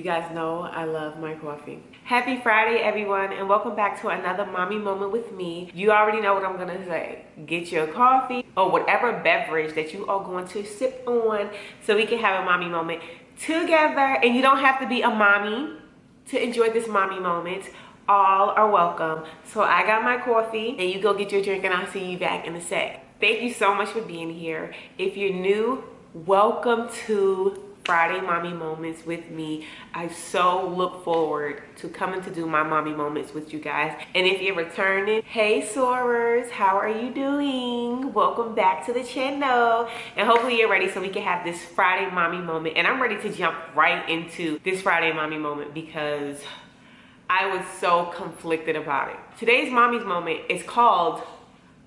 You guys know I love my coffee. Happy Friday, everyone, and welcome back to another mommy moment with me. You already know what I'm gonna say. Get your coffee or whatever beverage that you are going to sip on so we can have a mommy moment together. And you don't have to be a mommy to enjoy this mommy moment. All are welcome. So I got my coffee and you go get your drink and I'll see you back in a sec. Thank you so much for being here. If you're new, welcome to Friday Mommy Moments with me. I so look forward to coming to do my mommy moments with you guys. And if you're returning, hey Soarers, how are you doing? Welcome back to the channel. And hopefully you're ready so we can have this Friday mommy moment. And I'm ready to jump right into this Friday mommy moment because I was so conflicted about it. Today's mommy's moment is called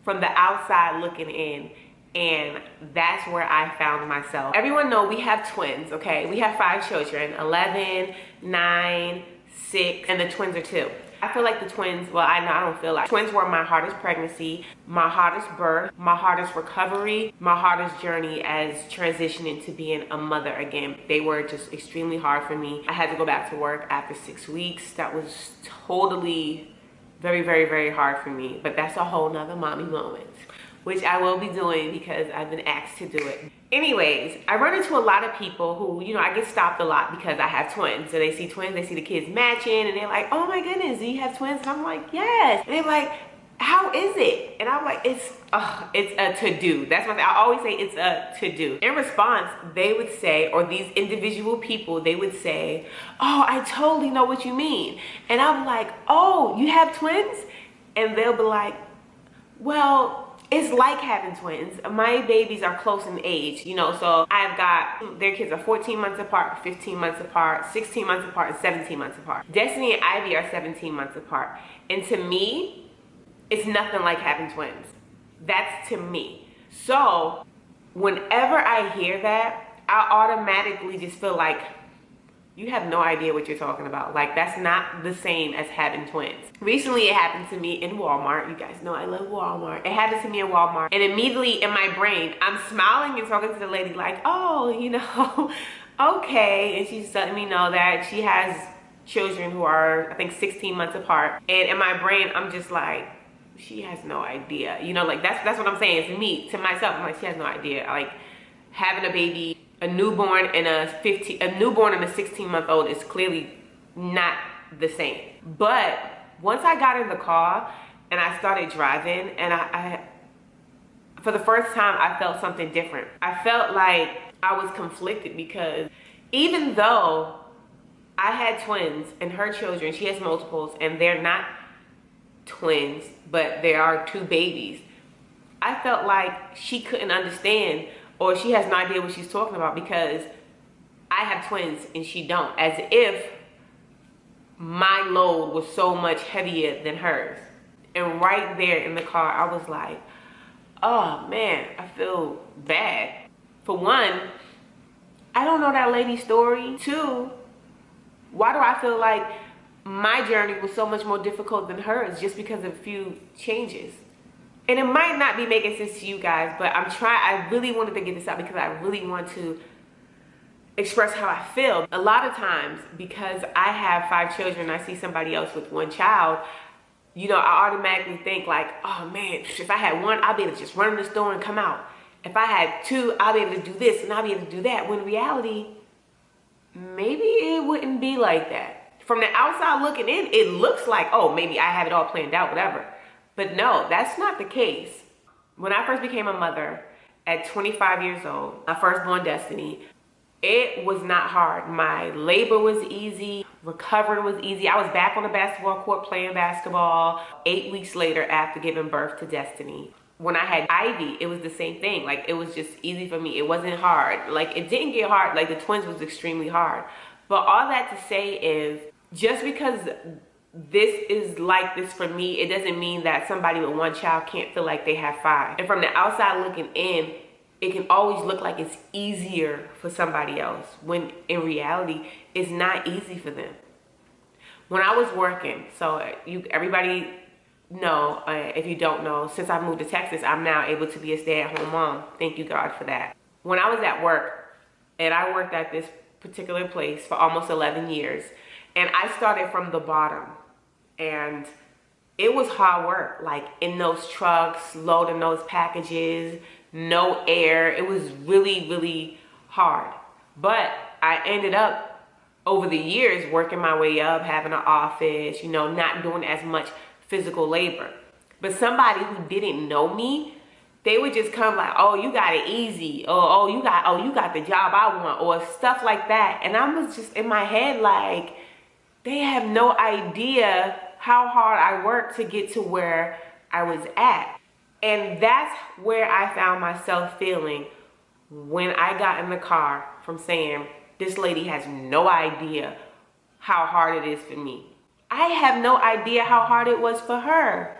From the Outside Looking In. And that's where I found myself. Everyone know we have twins, okay? We have 5 children, 11, 9, 6, and the twins are 2. I feel like the twins, well, I don't feel like. Twins were my hardest pregnancy, my hardest birth, my hardest recovery, my hardest journey as transitioning to being a mother again. They were just extremely hard for me. I had to go back to work after 6 weeks. That was totally very, very, very hard for me. But that's a whole nother mommy moment, which I will be doing because I've been asked to do it. Anyways, I run into a lot of people who, I get stopped a lot because I have twins. So they see twins, they see the kids matching, and they're like, oh my goodness, do you have twins? And I'm like, yes. And they're like, how is it? And I'm like, it's a to-do. That's what I always say, it's a to-do. In response, they would say, or these individual people, they would say, oh, I totally know what you mean. And I'm like, oh, you have twins? And they'll be like, well, it's like having twins. My babies are close in age, so I've got, their kids are 14 months apart, 15 months apart, 16 months apart, and 17 months apart. Destiny and Ivy are 17 months apart. And to me, it's nothing like having twins. That's to me. So whenever I hear that, I automatically just feel like, you have no idea what you're talking about. Like, that's not the same as having twins. Recently, it happened to me in Walmart. You guys know I love Walmart. It happened to me in Walmart. And immediately in my brain, I'm smiling and talking to the lady like, oh, okay. And she's letting me know that she has children who are, I think, 16 months apart. And in my brain, I'm just like, she has no idea. Like, that's what I'm saying. It's me, to myself. I'm like, she has no idea. Like, having a baby, a newborn and a 16-month-old is clearly not the same. But once I got in the car and I started driving, and I for the first time, I felt something different. I felt like I was conflicted because even though I had twins and her children, she has multiples, and they're not twins, but there are 2 babies, I felt like she couldn't understand, or she has no idea what she's talking about because I have twins and she don't. As if my load was so much heavier than hers. And right there in the car, I was like, oh man, I feel bad. For one, I don't know that lady's story. 2, why do I feel like my journey was so much more difficult than hers just because of a few changes? And it might not be making sense to you guys, but I really wanted to get this out because I really want to express how I feel. A lot of times, because I have 5 children, I see somebody else with 1 child, I automatically think like, oh man, if I had 1, I'll be able to just run in the store and come out. If I had 2, I'll be able to do this and I'll be able to do that. When in reality, maybe it wouldn't be like that. From the outside looking in, it looks like, oh, maybe I have it all planned out, whatever. But no, that's not the case. When I first became a mother at 25 years old, my firstborn Destiny, it was not hard. My labor was easy, recovery was easy. I was back on the basketball court playing basketball 8 weeks later after giving birth to Destiny. When I had Ivy, it was the same thing. Like, it was just easy for me. It wasn't hard. Like, it didn't get hard. Like, the twins was extremely hard. But all that to say is, just because this is like this for me, it doesn't mean that somebody with 1 child can't feel like they have 5. And from the outside looking in, it can always look like it's easier for somebody else, when in reality, it's not easy for them. When I was working, so everybody know, if you don't know, since I moved to Texas, I'm now able to be a stay-at-home mom. Thank you, God, for that. When I was at work, and I worked at this particular place for almost 11 years. And I started from the bottom. And it was hard work, like in those trucks, loading those packages, no air. It was really, really hard. But I ended up over the years working my way up, having an office, you know, not doing as much physical labor. But somebody who didn't know me, they would just come like, oh, you got it easy. Oh, you got the job I want, or stuff like that. And I was just in my head like, they have no idea how hard I worked to get to where I was at. And that's where I found myself feeling when I got in the car from saying, this lady has no idea how hard it is for me. I have no idea how hard it was for her.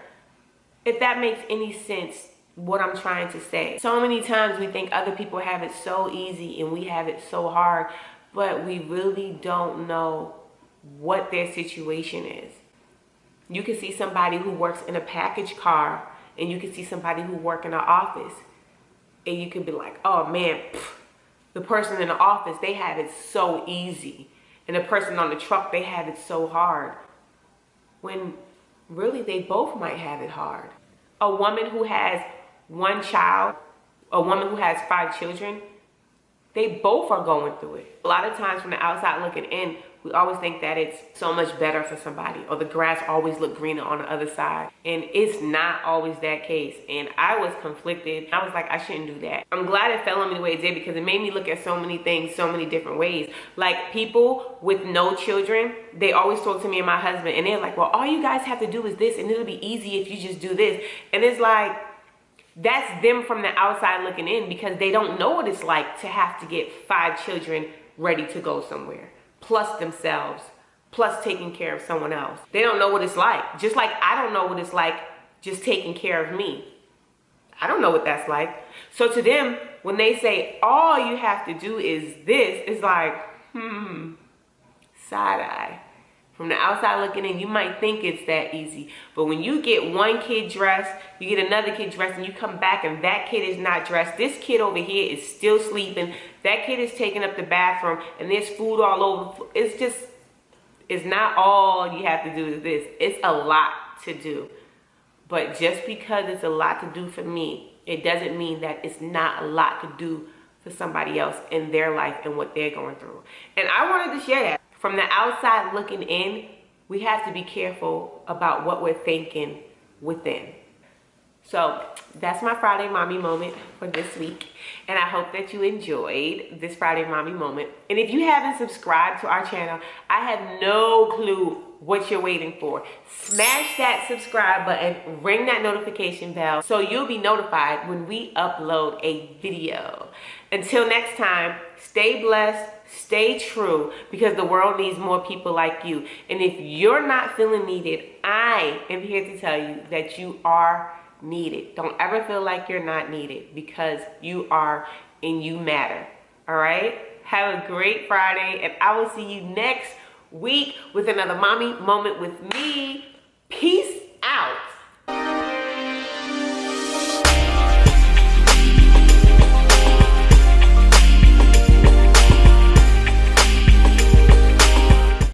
If that makes any sense, what I'm trying to say. So many times we think other people have it so easy and we have it so hard, but we really don't know what their situation is. You can see somebody who works in a package car, and you can see somebody who works in an office, and you can be like, oh man, the person in the office, they have it so easy, and the person on the truck, they have it so hard, when really they both might have it hard. A woman who has one child, a woman who has 5 children, they both are going through it. A lot of times from the outside looking in, we always think that it's so much better for somebody, or the grass always look greener on the other side. And it's not always that case. And I was conflicted. I was like, I shouldn't do that. I'm glad it fell on me the way it did, because it made me look at so many things so many different ways. Like people with no children, they always talk to me and my husband, and they're like, well, all you guys have to do is this, and it'll be easy if you just do this. And it's like, that's them from the outside looking in, because they don't know what it's like to have to get 5 children ready to go somewhere, plus themselves, plus taking care of someone else. They don't know what it's like. Just like I don't know what it's like just taking care of me. I don't know what that's like. So to them, when they say, all you have to do is this, it's like, side eye. From the outside looking in, you might think it's that easy. But when you get one kid dressed, you get another kid dressed, and you come back and that kid is not dressed. This kid over here is still sleeping. That kid is taking up the bathroom, and there's food all over. It's not all you have to do is this. It's a lot to do. But just because it's a lot to do for me, it doesn't mean that it's not a lot to do for somebody else in their life and what they're going through. And I wanted to share that. From the outside looking in, we have to be careful about what we're thinking within. So that's my Friday mommy moment for this week. And I hope that you enjoyed this Friday mommy moment. And if you haven't subscribed to our channel, I have no clue what you're waiting for. Smash that subscribe button, ring that notification bell, so you'll be notified when we upload a video. Until next time, stay blessed, stay true, because the world needs more people like you. And if you're not feeling needed, I am here to tell you that you are needed. Don't ever feel like you're not needed, because you are and you matter. All right? Have a great Friday, and I will see you next week with another mommy moment with me. Peace.